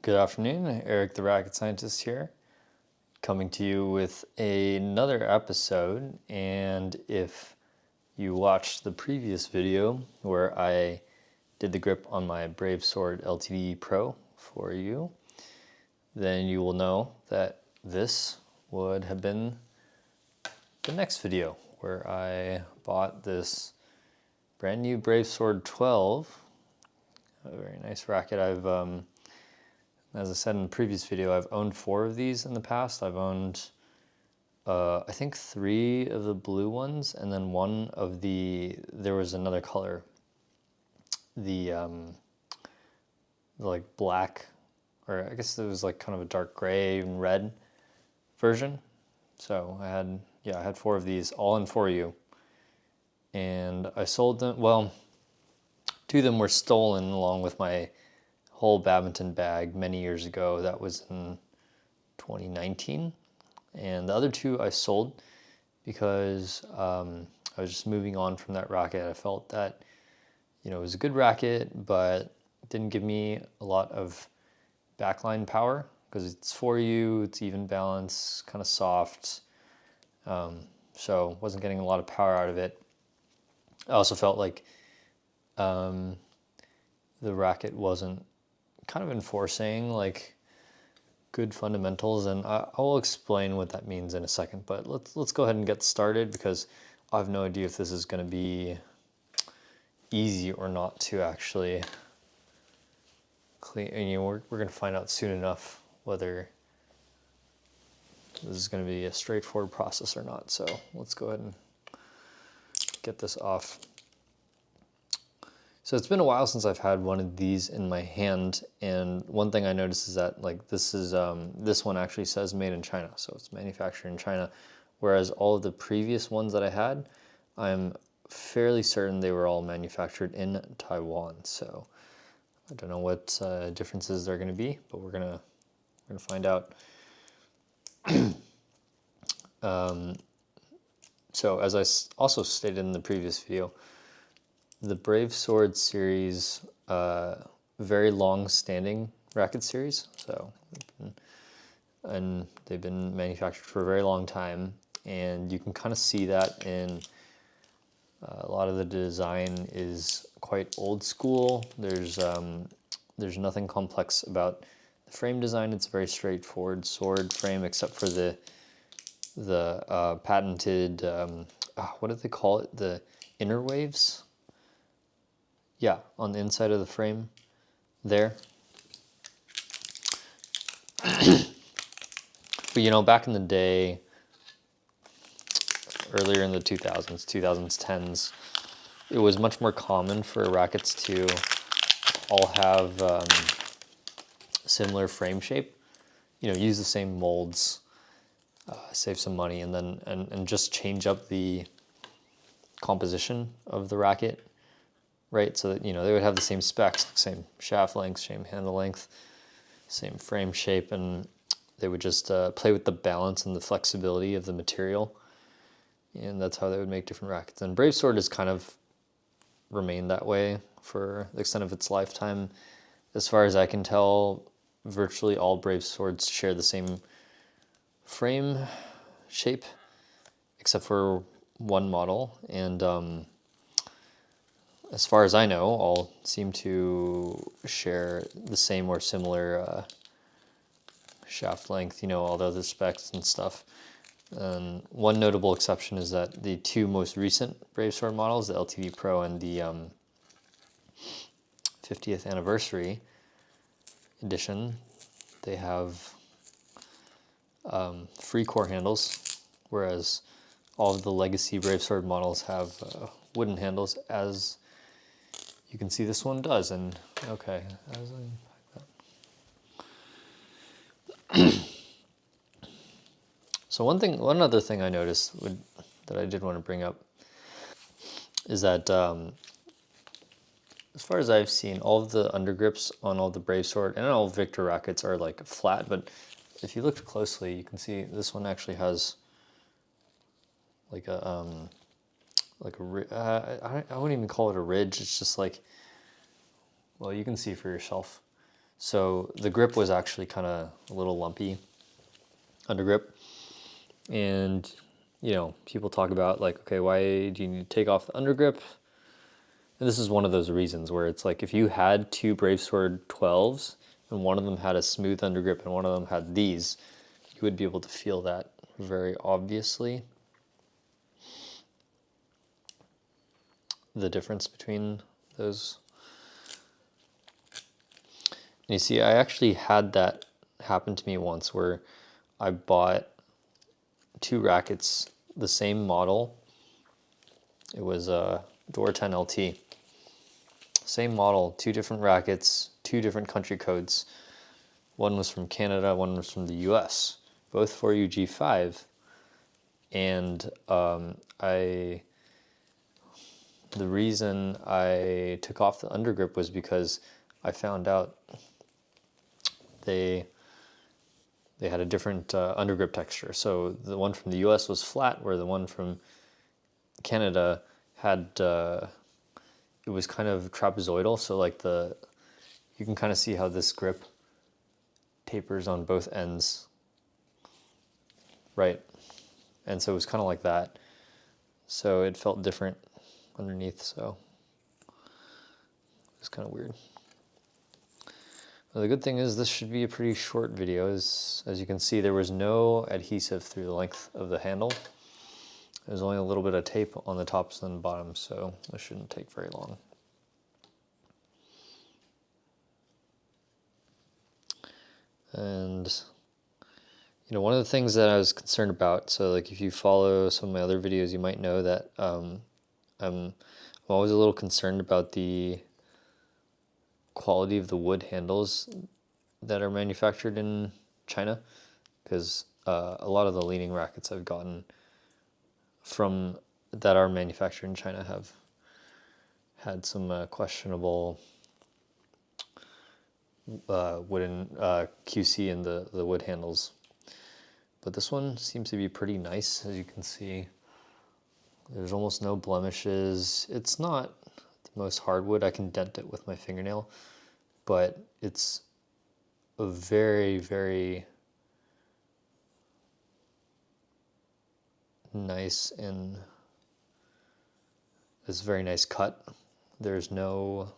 Good afternoon, Eric the Racket Scientist here, coming to you with another episode. And if you watched the previous video where I did the grip on my BraveSword LTD Pro for you, then you will know that this would have been the next video where I bought this brand new BraveSword 12, a very nice racket. As I said in the previous video, I've owned 4 of these in the past. I've owned, I think 3 of the blue ones, and then one of there was another color, the like black, or I guess it was like kind of a dark gray and red version. So I had 4 of these, all in for you. And I sold them, well, 2 of them were stolen along with my whole badminton bag many years ago. That was in 2019. And the other 2 I sold because I was just moving on from that racket. I felt that, it was a good racket, but it didn't give me a lot of backline power because it's for you, it's even balance, kind of soft. So wasn't getting a lot of power out of it. I also felt like the racket wasn't kind of enforcing like good fundamentals, and I will explain what that means in a second. But let's go ahead and get started because I have no idea if this is going to be easy or not to actually clean. And, we're going to find out soon enough whether this is going to be a straightforward process or not. So let's go ahead and get this off. So it's been a while since I've had one of these in my hand, and one thing I noticed is that this one actually says made in China, so it's manufactured in China, whereas all of the previous ones that I had, I'm fairly certain they were all manufactured in Taiwan. So I don't know what differences they're going to be, but we're gonna find out. So as I also stated in the previous video, the BraveSword series, very long-standing racket series. So, they've been manufactured for a very long time, and you can kind of see that in a lot of the design is quite old school. There's nothing complex about the frame design. It's a very straightforward sword frame, except for the patented what do they call it? The inner waves. Yeah, on the inside of the frame there. But back in the day, earlier in the 2000s, 2010s, it was much more common for rackets to all have similar frame shape. Use the same molds, save some money, and then and just change up the composition of the racket. Right, so that they would have the same specs, same shaft length, same handle length, same frame shape, and they would just play with the balance and the flexibility of the material, and that's how they would make different rackets. And BraveSword has kind of remained that way for the extent of its lifetime. As far as I can tell, virtually all BraveSwords share the same frame shape, except for one model, and as far as I know, all seem to share the same or similar shaft length, all the other specs and stuff. And one notable exception is that the 2 most recent BraveSword models, the LTD Pro and the 50th anniversary edition, they have free core handles, whereas all of the legacy BraveSword models have wooden handles, as you can see this one does. And okay, as I unpack that. So one other thing I noticed that I did want to bring up is that as far as I've seen, all of the undergrips on all the BraveSword and all Victor rackets are like flat, but if you look closely, you can see this one actually has like a I wouldn't even call it a ridge. It's just like, well, you can see for yourself. So the grip was actually kind of a little lumpy under grip. And, you know, people talk about like, okay, why do you need to take off the under grip? And this is one of those reasons where it's like if you had two BraveSword 12s and one of them had a smooth undergrip and one of them had these, you would be able to feel that very obviously. The difference between those. And you see, I actually had that happen to me once where I bought two rackets, the same model. It was a Door 10 LT. Same model, two different rackets, two different country codes. One was from Canada, one was from the US, both 4UG5. And the reason I took off the undergrip was because I found out they had a different undergrip texture. So the one from the US was flat, where the one from Canada had it was kind of trapezoidal. So like you can kind of see how this grip tapers on both ends, right? And so it was kind of like that. So it felt different underneath. So it's kind of weird. Well, the good thing is this should be a pretty short video. As you can see, there was no adhesive through the length of the handle. There's only a little bit of tape on the tops and bottoms, so this shouldn't take very long. And you know, one of the things that I was concerned about, so like if you follow some of my other videos, you might know that I'm always a little concerned about the quality of the wood handles that are manufactured in China, because a lot of the leaning rackets I've gotten from that are manufactured in China have had some questionable wooden QC in the wood handles. But this one seems to be pretty nice, as you can see. There's almost no blemishes. It's not the most hardwood. I can dent it with my fingernail, but it's a very, very nice and it's a very nice cut. There's no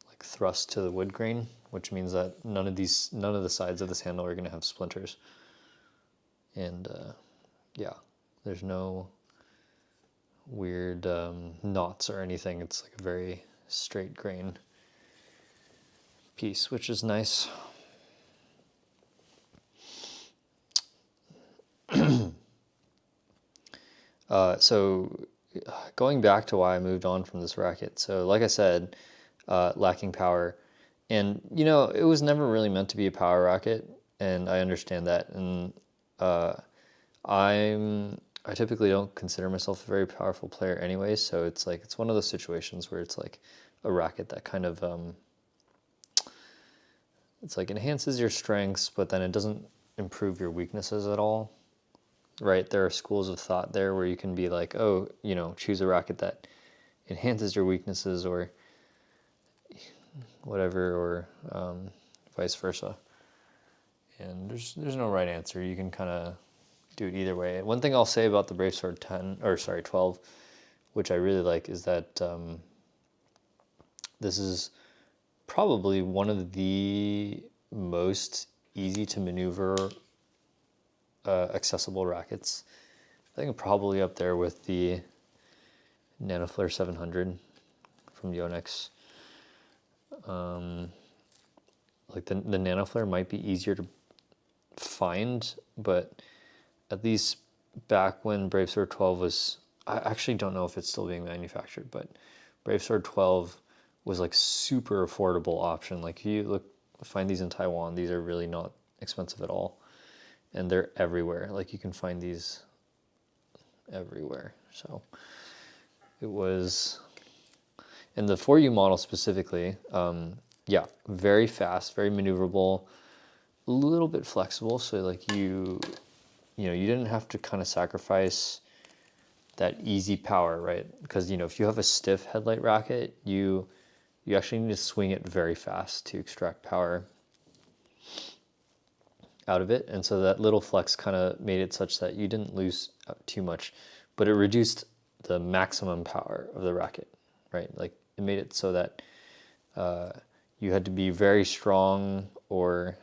like thrust to the wood grain, which means that none of the sides of this handle are going to have splinters. And yeah, there's no weird knots or anything. It's like a very straight grain piece, which is nice. So going back to why I moved on from this racket. So like I said, lacking power. And, you know, it was never really meant to be a power racket, and I understand that. And I typically don't consider myself a very powerful player anyway, so it's like, it's one of those situations where it's like a racket that kind of, it's like enhances your strengths, but then it doesn't improve your weaknesses at all. Right, there are schools of thought there where you can be like, oh, you know, choose a racket that enhances your weaknesses or whatever, or vice versa. And there's no right answer. You can kind of do it either way. One thing I'll say about the BraveSword 12, which I really like, is that this is probably one of the most easy to maneuver accessible rackets. I think probably up there with the NanoFlare 700 from Yonex. Like the NanoFlare might be easier to find, but at least back when BraveSword 12 was, I actually don't know if it's still being manufactured, but BraveSword 12 was like super affordable option. Like if you find these in Taiwan, these are really not expensive at all. And they're everywhere. Like you can find these everywhere. So it was, and the 4U model specifically, yeah, very fast, very maneuverable, a little bit flexible. So like you didn't have to kind of sacrifice that easy power, right? Because, you know, if you have a stiff headlight racket, you you actually need to swing it very fast to extract power out of it. And so that little flex kind of made it such that you didn't lose too much, but it reduced the maximum power of the racket, right? Like it made it so that you had to be very strong or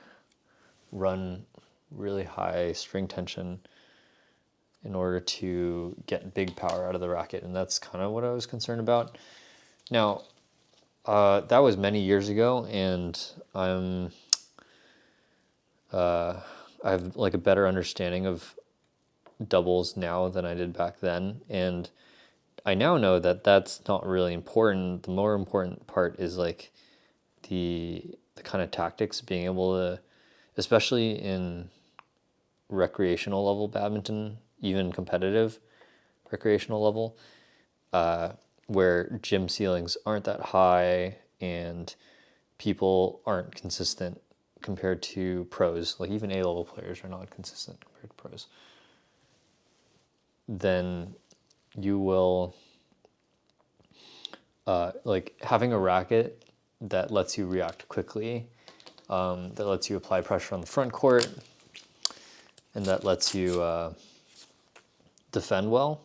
run really high string tension in order to get big power out of the racket. And that's kind of what I was concerned about. Now, that was many years ago, and I have like a better understanding of doubles now than I did back then. And I now know that that's not really important. The more important part is like the kind of tactics, being able to, especially in recreational level badminton, even competitive recreational level, where gym ceilings aren't that high and people aren't consistent compared to pros, like even A-level players are not consistent compared to pros, then you will, like having a racket that lets you react quickly, that lets you apply pressure on the front court, and that lets you defend well,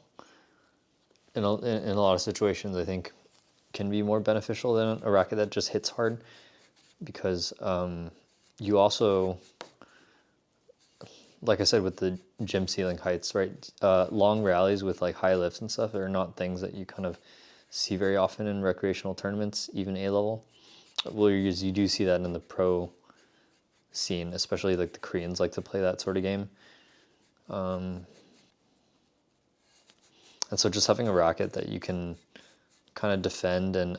in a lot of situations, I think can be more beneficial than a racket that just hits hard, because you also, like I said, with the gym ceiling heights, right? Long rallies with like high lifts and stuff are not things that you kind of see very often in recreational tournaments, even A-level. Well, you do see that in the pro scene, especially like the Koreans like to play that sort of game. And so just having a racket that you can kind of defend and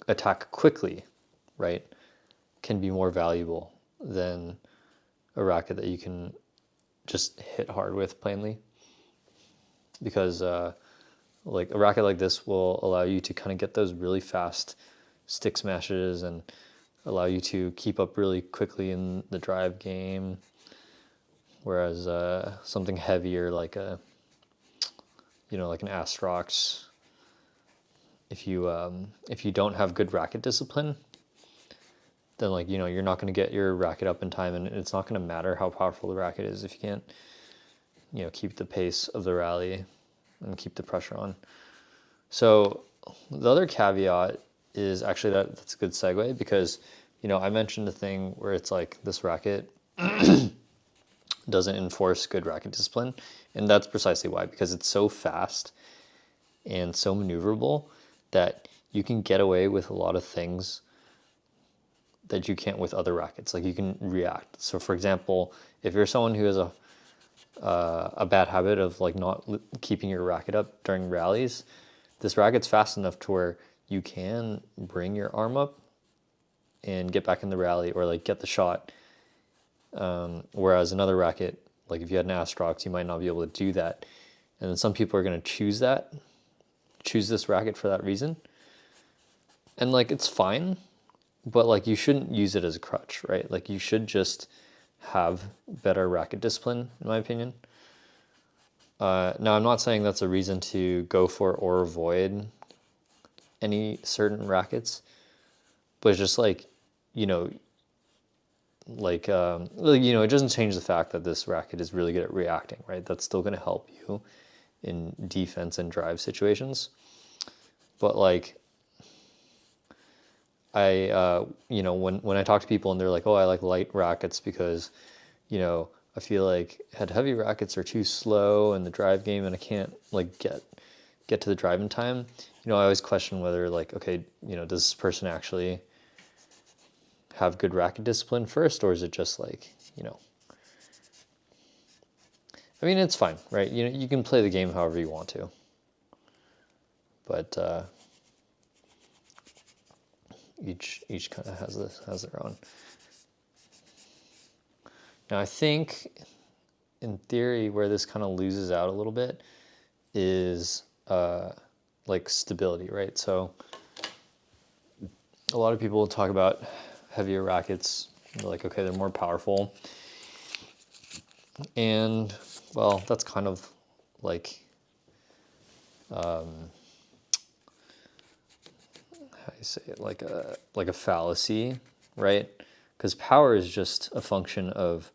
attack quickly, right, can be more valuable than a racket that you can just hit hard with plainly. Because like a racket like this will allow you to kind of get those really fast stick smashes and allow you to keep up really quickly in the drive game. Whereas something heavier like a, like an Astrox, if you don't have good racket discipline, then like, you're not going to get your racket up in time, and it's not going to matter how powerful the racket is if you can't, keep the pace of the rally and keep the pressure on. So the other caveat is actually that's a good segue, because, I mentioned a thing where it's like this racket doesn't enforce good racket discipline, and that's precisely why, because it's so fast and so maneuverable that you can get away with a lot of things that you can't with other rackets. Like you can react. So for example, if you're someone who has a bad habit of like not keeping your racket up during rallies, this racket's fast enough to where you can bring your arm up and get back in the rally, or like get the shot. Whereas another racket, like if you had an Astrox, you might not be able to do that. And then some people are going to choose this racket for that reason. And like, it's fine, but like you shouldn't use it as a crutch, right? Like you should just have better racket discipline, in my opinion. Now, I'm not saying that's a reason to go for or avoid any certain rackets, but it's just like, it doesn't change the fact that this racket is really good at reacting, right? That's still going to help you in defense and drive situations. But like, when I talk to people and they're like, oh, I like light rackets because, I feel like heavy rackets are too slow in the drive game and I can't like get to the drive in time. I always question whether like, okay, does this person actually have good racket discipline first, or is it just like, I mean, it's fine, right? You can play the game however you want to, but each kind of has their own. Now, I think in theory where this kind of loses out a little bit is like stability, right? So a lot of people talk about heavier rackets. They're like, okay, they're more powerful. And well, that's kind of like, how do you say it, like a fallacy, right? Because power is just a function of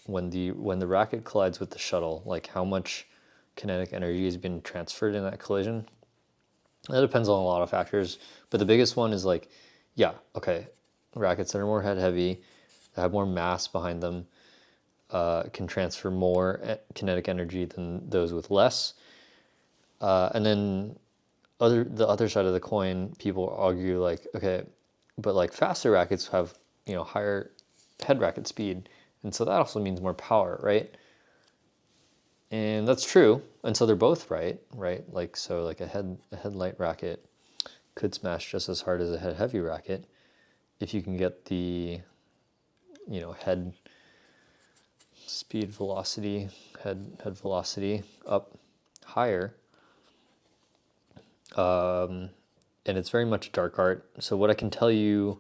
when the racket collides with the shuttle, like how much kinetic energy has been transferred in that collision. That depends on a lot of factors, but the biggest one is like, yeah, okay, rackets that are more head heavy, that have more mass behind them, can transfer more kinetic energy than those with less. And then the other side of the coin, people argue like, okay, but like faster rackets have, higher head racket speed, and so that also means more power, right? And that's true, and so they're both right? Like, so like a head light racket could smash just as hard as a head heavy racket if you can get the, head speed velocity, head velocity up higher. And it's very much a dark art. So what I can tell you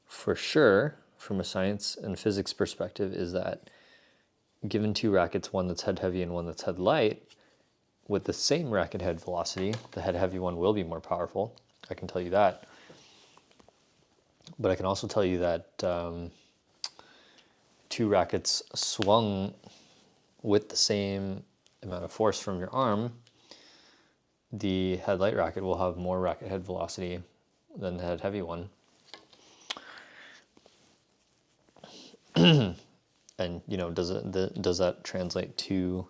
for sure from a science and physics perspective is that given two rackets, one that's head heavy and one that's head light, with the same racket head velocity, the head heavy one will be more powerful. I can tell you that. But I can also tell you that two rackets swung with the same amount of force from your arm, the head light racket will have more racket head velocity than the head heavy one. And does that translate to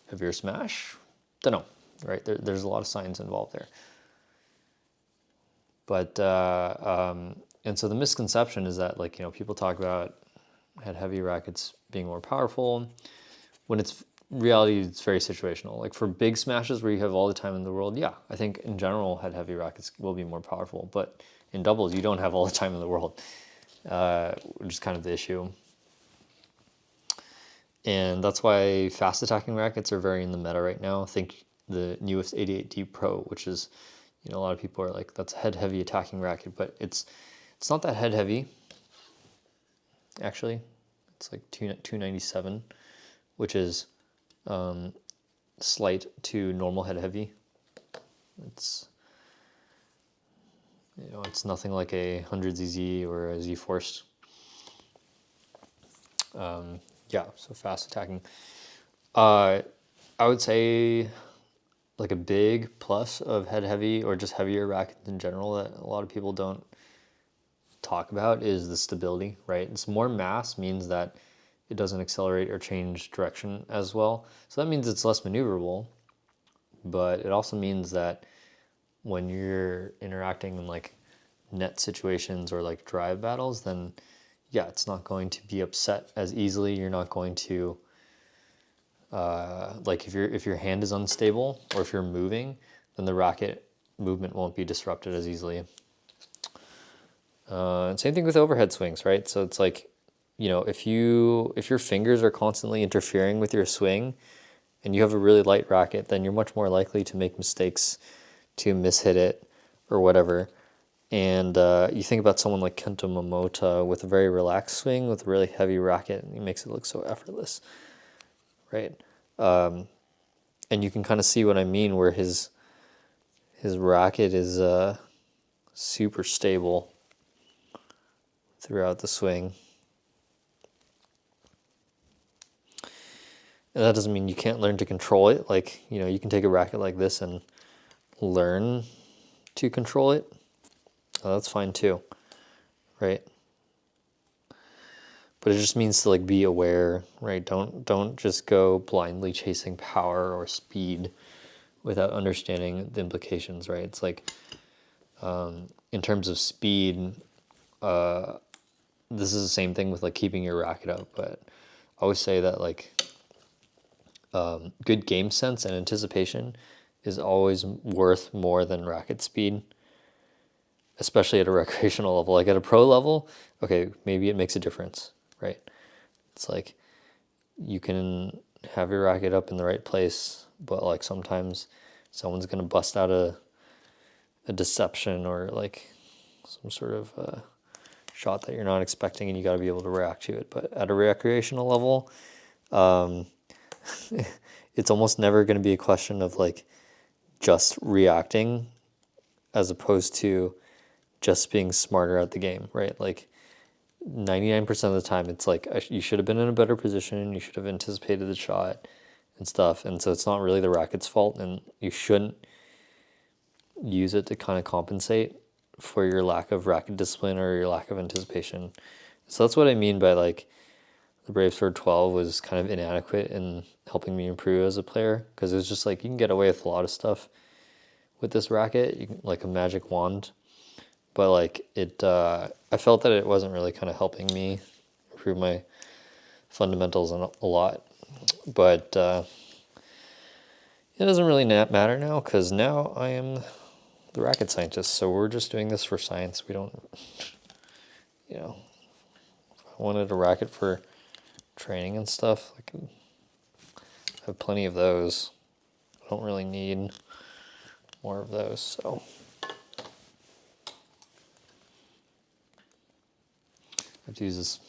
heavier smash? Don't know, right? There's a lot of science involved there. But and so the misconception is that people talk about head heavy rackets being more powerful when it's reality. It's very situational. Like for big smashes where you have all the time in the world, yeah, I think in general head heavy rackets will be more powerful. But in doubles, you don't have all the time in the world, which is kind of the issue. And that's why fast attacking rackets are very in the meta right now. I think the newest 88D Pro, which is, a lot of people are like, that's a head heavy attacking racket, but it's not that head heavy. Actually, it's like 297, which is slight to normal head heavy. It's it's nothing like a 100ZZ or a Z-Force. Yeah, so fast attacking. I would say like a big plus of head heavy or just heavier rackets in general that a lot of people don't talk about is the stability, right? It's more mass means that it doesn't accelerate or change direction as well. So that means it's less maneuverable, but it also means that when you're interacting in like net situations or like drive battles, then yeah, it's not going to be upset as easily. You're not going to like if your hand is unstable or if you're moving, then the racket movement won't be disrupted as easily. And same thing with overhead swings, right? So it's like, if your fingers are constantly interfering with your swing and you have a really light racket, then you're much more likely to make mistakes, to mishit it or whatever. And you think about someone like Kento Momota with a very relaxed swing with a really heavy racket, and he makes it look so effortless, right? And you can kind of see what I mean, where his racket is super stable throughout the swing. And that doesn't mean you can't learn to control it. Like, you can take a racket like this and learn to control it. That's fine too, right? But it just means to like be aware, right? Don't just go blindly chasing power or speed without understanding the implications, right? It's like in terms of speed, this is the same thing with like keeping your racket up. But I always say that like good game sense and anticipation is always worth more than racket speed, especially at a recreational level. Like at a pro level, okay, maybe it makes a difference, right? It's like you can have your racket up in the right place, but like sometimes someone's gonna bust out a deception or like some sort of shot that you're not expecting, and you got to be able to react to it. But at a recreational level, it's almost never going to be a question of like just reacting as opposed to just being smarter at the game, right? Like 99% of the time, it's like you should have been in a better position, you should have anticipated the shot and stuff. And so it's not really the racket's fault, and you shouldn't use it to kind of compensate for your lack of racket discipline or your lack of anticipation. So that's what I mean by like the BraveSword 12 was kind of inadequate in helping me improve as a player, because it was just like you can get away with a lot of stuff with this racket, you can, like a magic wand, but like I felt that it wasn't really kind of helping me improve my fundamentals a lot. But it doesn't really matter now, because now I am the racket scientist, so we're just doing this for science. We don't, if I wanted a racket for training and stuff, I can have plenty of those. I don't really need more of those, so. I have to use this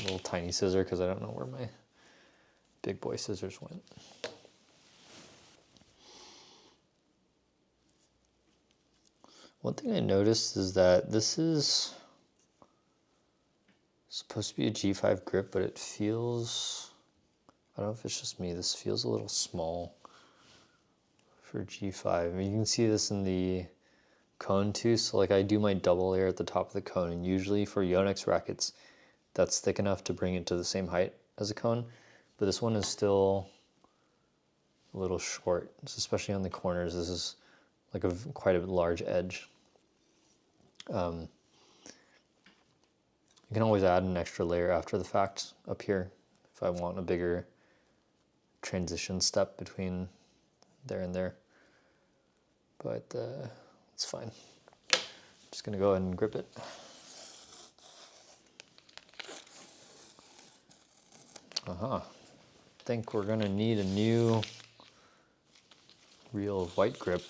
little tiny scissor because I don't know where my big boy scissors went. One thing I noticed is that this is supposed to be a G5 grip, but it feels, I don't know if it's just me, this feels a little small for G5. I mean, you can see this in the cone too, so like I do my double layer at the top of the cone, and usually for Yonex rackets, that's thick enough to bring it to the same height as a cone, but this one is still a little short, especially on the corners. This is like quite a large edge. You can always add an extra layer after the fact up here if I want a bigger transition step between there and there, but it's fine. I'm just gonna go ahead and grip it. I think we're gonna need a new reel of white grip.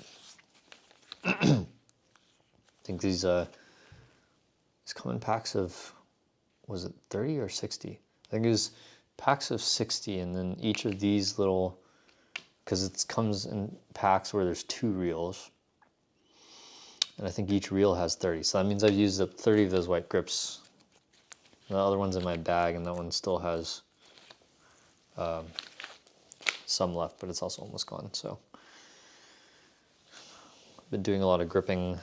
I think these come in packs of, was it 30 or 60? I think it was packs of 60, and then each of these little, because it comes in packs where there's 2 reels, and I think each reel has 30. So that means I've used up 30 of those white grips. The other one's in my bag, and that one still has some left, but it's also almost gone. So I've been doing a lot of gripping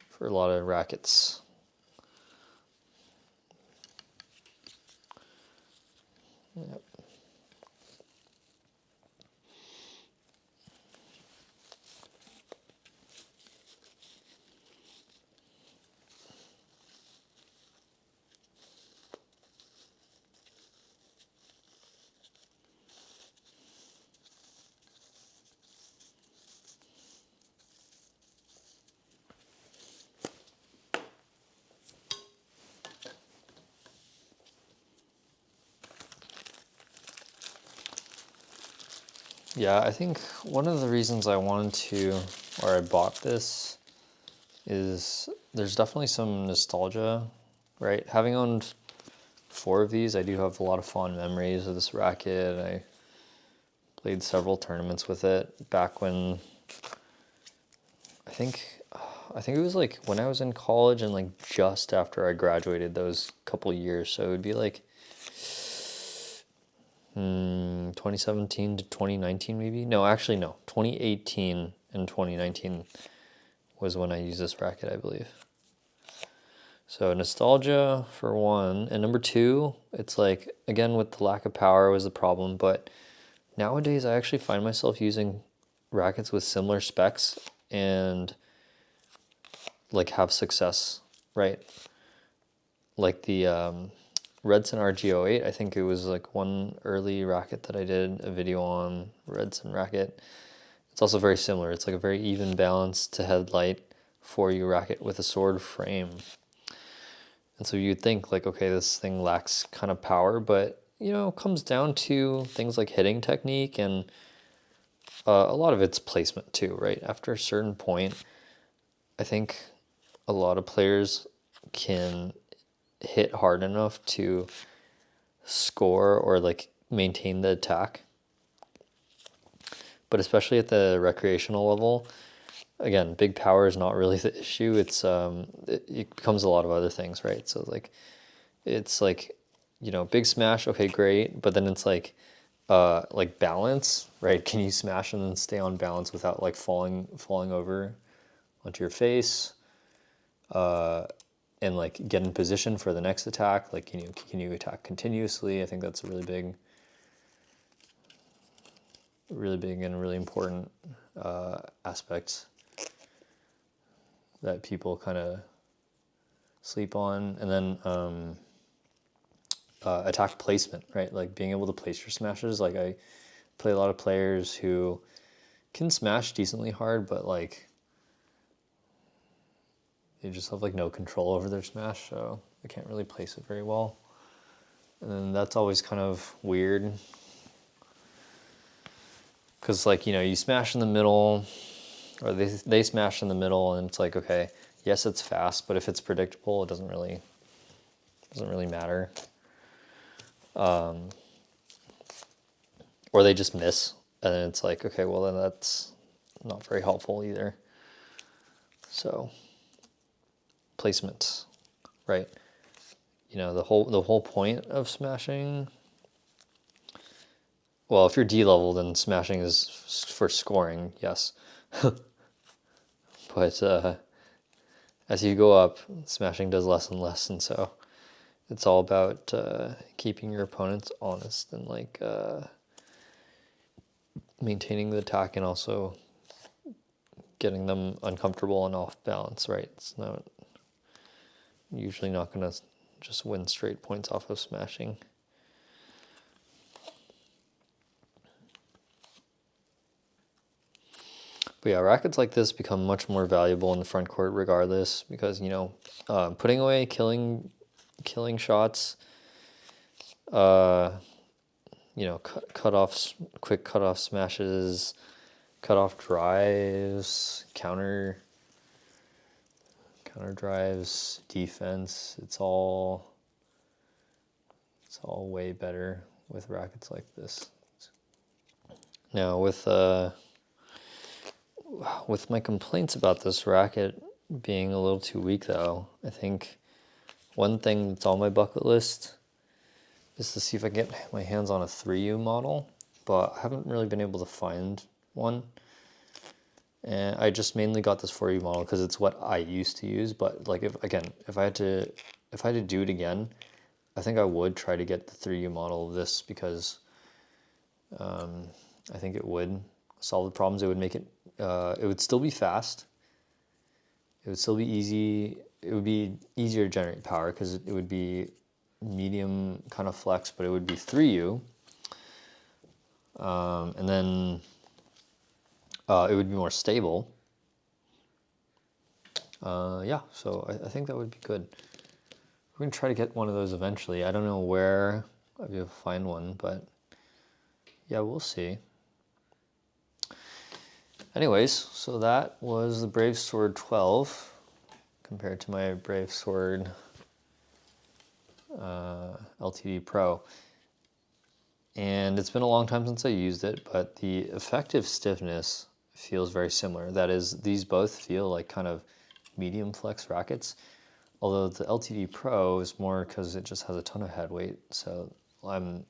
for a lot of rackets. Yep. Yeah, I think one of the reasons I wanted to, or I bought this, is there's definitely some nostalgia, right? Having owned 4 of these, I do have a lot of fond memories of this racket. I played several tournaments with it back when, I think it was like when I was in college and like just after I graduated those couple years. So it would be like 2017 to 2019 maybe. No, actually no. 2018 and 2019 was when I used this racket, I believe. So nostalgia for one, and number 2, it's like, again, with the lack of power was the problem, but nowadays I actually find myself using rackets with similar specs and like have success, right? Like the Redson RG08, I think it was like one early racket that I did a video on, Redson racket. It's also very similar. It's like a very even balance to headlight 4U racket with a sword frame. And so you'd think like, okay, this thing lacks kind of power, but it comes down to things like hitting technique and a lot of it's placement too, right? After a certain point, I think a lot of players can hit hard enough to score or like maintain the attack. But especially at the recreational level, again, big power is not really the issue. It's it becomes a lot of other things, right? So like it's like, you know, big smash, okay, great, but then it's like balance, right? Can you smash and then stay on balance without like falling over onto your face? And like get in position for the next attack. Like can you attack continuously? I think that's a really big and really important aspect that people kind of sleep on. And then attack placement, right? Like being able to place your smashes. Like I play a lot of players who can smash decently hard, but like they just have like no control over their smash, so they can't really place it very well. And then that's always kind of weird, because like, you know, you smash in the middle, or they smash in the middle, and it's like, okay, yes, it's fast, but if it's predictable, it doesn't really matter. Or they just miss, and then it's like, okay, well then that's not very helpful either. So placement, right? You know, the whole point of smashing. Well, if you're D level, then smashing is for scoring, yes. But as you go up, smashing does less and less, and so it's all about keeping your opponents honest and like maintaining the attack and also getting them uncomfortable and off balance, right? It's not usually not going to just win straight points off of smashing. But yeah, rackets like this become much more valuable in the front court regardless, because, you know, putting away killing shots, you know, quick cut off smashes, cut off drives, counter drives, defense, it's all way better with rackets like this. Now with my complaints about this racket being a little too weak though, I think one thing that's on my bucket list is to see if I can get my hands on a 3U model, but I haven't really been able to find one. And I just mainly got this 4U model because it's what I used to use, but like if I had to do it again, I think I would try to get the 3U model of this, because I think it would solve the problems. It would make it, it would still be fast. It would still be easy. It would be easier to generate power because it would be medium kind of flex, but it would be 3U. And then it would be more stable. Yeah, so I think that would be good. We're going to try to get one of those eventually. I don't know where I'll be able to find one, but yeah, we'll see. Anyways, so that was the BraveSword 12 compared to my BraveSword LTD Pro. And it's been a long time since I used it, but the effective stiffness feels very similar. That is, these both feel like kind of medium flex rackets, although the LTD Pro is more because it just has a ton of head weight. So I'm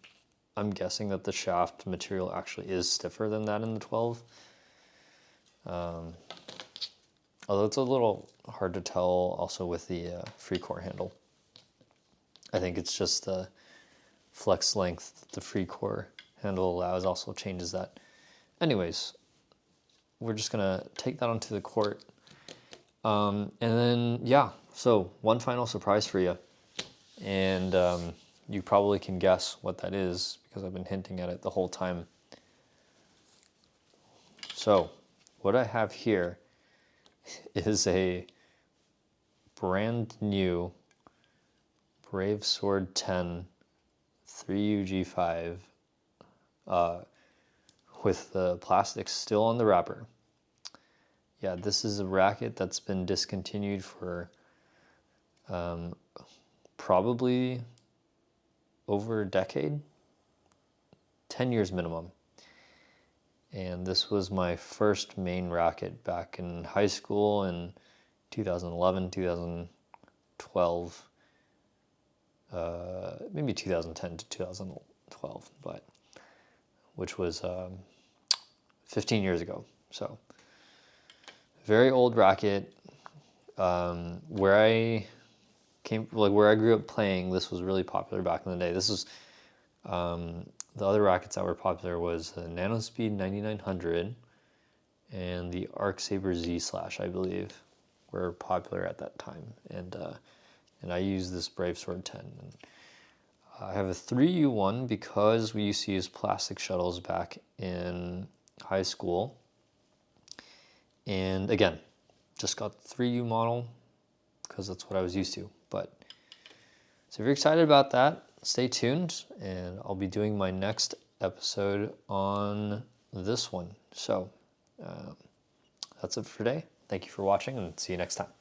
guessing that the shaft material actually is stiffer than that in the 12. Although it's a little hard to tell also with the free core handle. I think it's just the flex length the free core handle allows also changes that. Anyways, we're just gonna take that onto the court. And then, yeah, so one final surprise for you. And you probably can guess what that is because I've been hinting at it the whole time. So what I have here is a brand new BraveSword 10 3UG5 with the plastic still on the wrapper. Yeah, this is a racket that's been discontinued for probably over a decade, 10 years minimum. And this was my first main racket back in high school in 2011, 2012, maybe 2010 to 2012, but which was 15 years ago. So very old racket. Where I grew up playing, this was really popular back in the day. This was the other rackets that were popular was the NanoSpeed 9900 and the Arc Saber Z Slash, I believe, were popular at that time. And I used this BraveSword 10. And I have a 3U1 because we used to use plastic shuttles back in high school. And again, just got the 3U model because that's what I was used to. But so if you're excited about that, stay tuned, and I'll be doing my next episode on this one. So that's it for today. Thank you for watching, and see you next time.